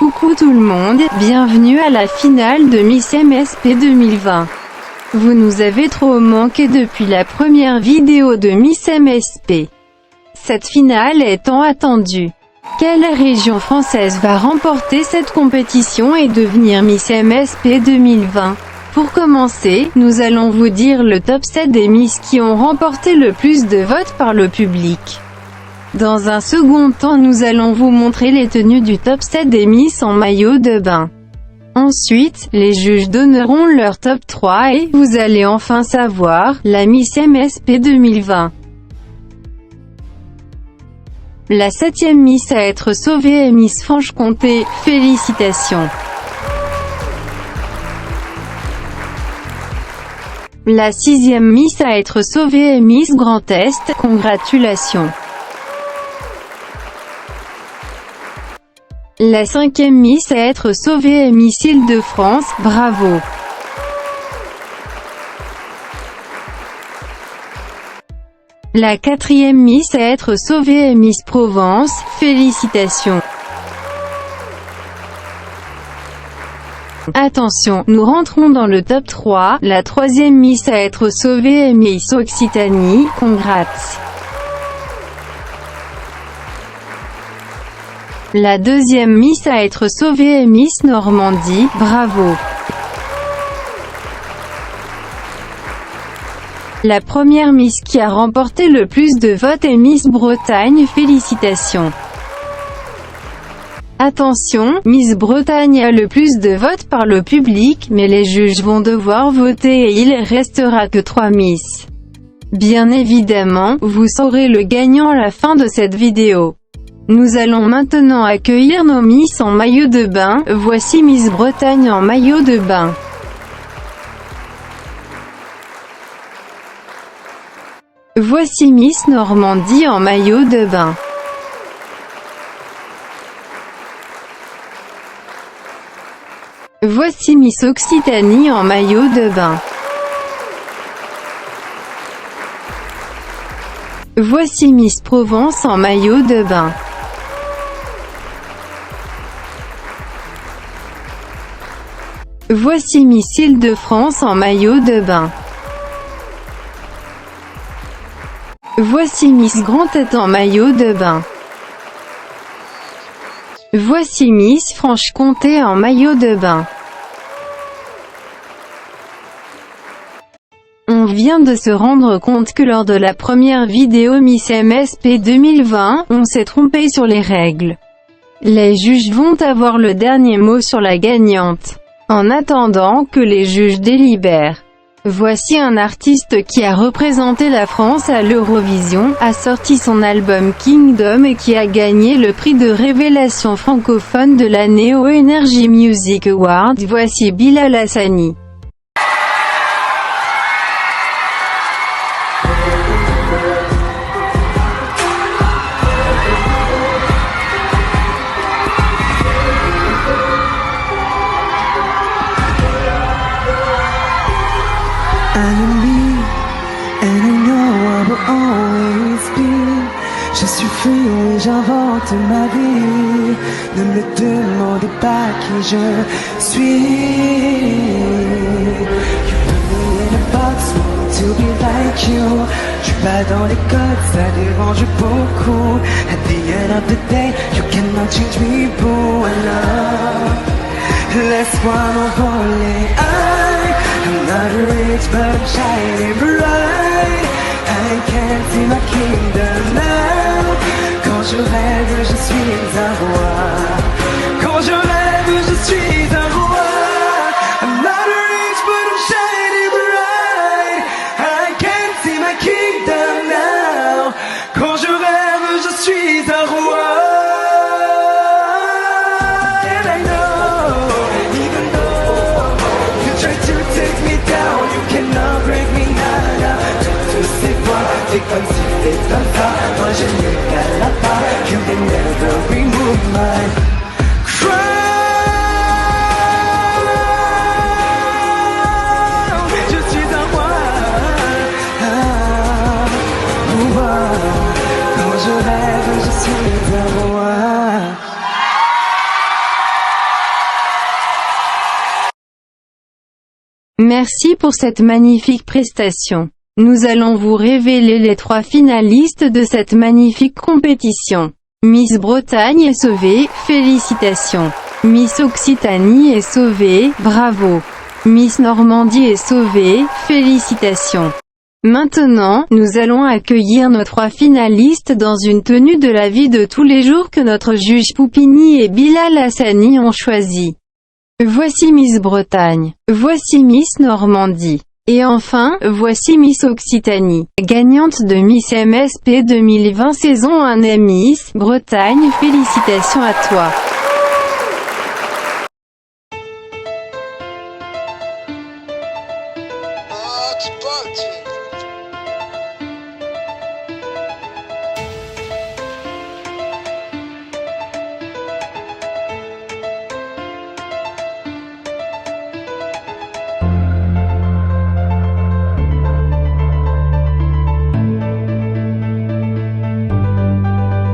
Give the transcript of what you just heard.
Coucou tout le monde, bienvenue à la finale de Miss MSP 2020. Vous nous avez trop manqué depuis la première vidéo de Miss MSP. Cette finale est tant attendue. Quelle région française va remporter cette compétition et devenir Miss MSP 2020? Pour commencer, nous allons vous dire le top 7 des Miss qui ont remporté le plus de votes par le public. Dans un second temps, nous allons vous montrer les tenues du top 7 des Miss en maillot de bain. Ensuite, les juges donneront leur top 3 et vous allez enfin savoir la Miss MSP 2020. La 7e Miss à être sauvée est Miss Franche-Comté, félicitations. La 6e Miss à être sauvée est Miss Grand Est, congratulations. La 5e Miss à être sauvée est Miss Île-de-France, bravo. La 4e Miss à être sauvée est Miss Provence, félicitations. Attention, nous rentrons dans le top 3, la 3e Miss à être sauvée est Miss Occitanie, congrats. La 2e Miss à être sauvée est Miss Normandie, bravo. La première Miss qui a remporté le plus de votes est Miss Bretagne, félicitations. Attention, Miss Bretagne a le plus de votes par le public, mais les juges vont devoir voter et il restera que 3 Miss. Bien évidemment, vous saurez le gagnant à la fin de cette vidéo. Nous allons maintenant accueillir nos Miss en maillot de bain. Voici Miss Bretagne en maillot de bain. Voici Miss Normandie en maillot de bain. Voici Miss Occitanie en maillot de bain. Voici Miss Provence en maillot de bain. Voici Miss Île-de-France en maillot de bain. Voici Miss Grand Est en maillot de bain. Voici Miss Franche-Comté en maillot de bain. On vient de se rendre compte que lors de la première vidéo Miss MSP 2020, on s'est trompé sur les règles. Les juges vont avoir le dernier mot sur la gagnante. En attendant que les juges délibèrent, voici un artiste qui a représenté la France à l'Eurovision, a sorti son album Kingdom et qui a gagné le prix de révélation francophone de l'année au Energy Music Awards. Voici Bilal Hassani. Je suis fou et j'invente ma vie. Ne me demandez pas qui je suis. You put me in a box, want to be like you. Je suis pas dans les codes, ça dérange beaucoup. At the end of the day, you cannot change me, boo. Laisse-moi m'envoler. I'm not rich but I'm shining bright. I can't see my kingdom now. Quand je rêve, je suis un roi. Quand je rêve, je suis un roi. I'm not rich but I'm shining bright. I can't see my kingdom now. Quand je rêve, je suis un roi. And I know, even though you try to take me down, you cannot break me now. C'est comme si c'était comme ça. Moi je n'égale pas. You can never remove my crown. Je suis un roi. Quand je rêve, je suis un roi. Merci pour cette magnifique prestation. Nous allons vous révéler les 3 finalistes de cette magnifique compétition. Miss Bretagne est sauvée, félicitations. Miss Occitanie est sauvée, bravo. Miss Normandie est sauvée, félicitations. Maintenant, nous allons accueillir nos 3 finalistes dans une tenue de la vie de tous les jours que notre juge Poupini et Bilal Hassani ont choisi. Voici Miss Bretagne. Voici Miss Normandie. Et enfin, voici Miss Occitanie, gagnante de Miss MSP 2020 saison 1 et Miss Bretagne, félicitations à toi. Hot pot.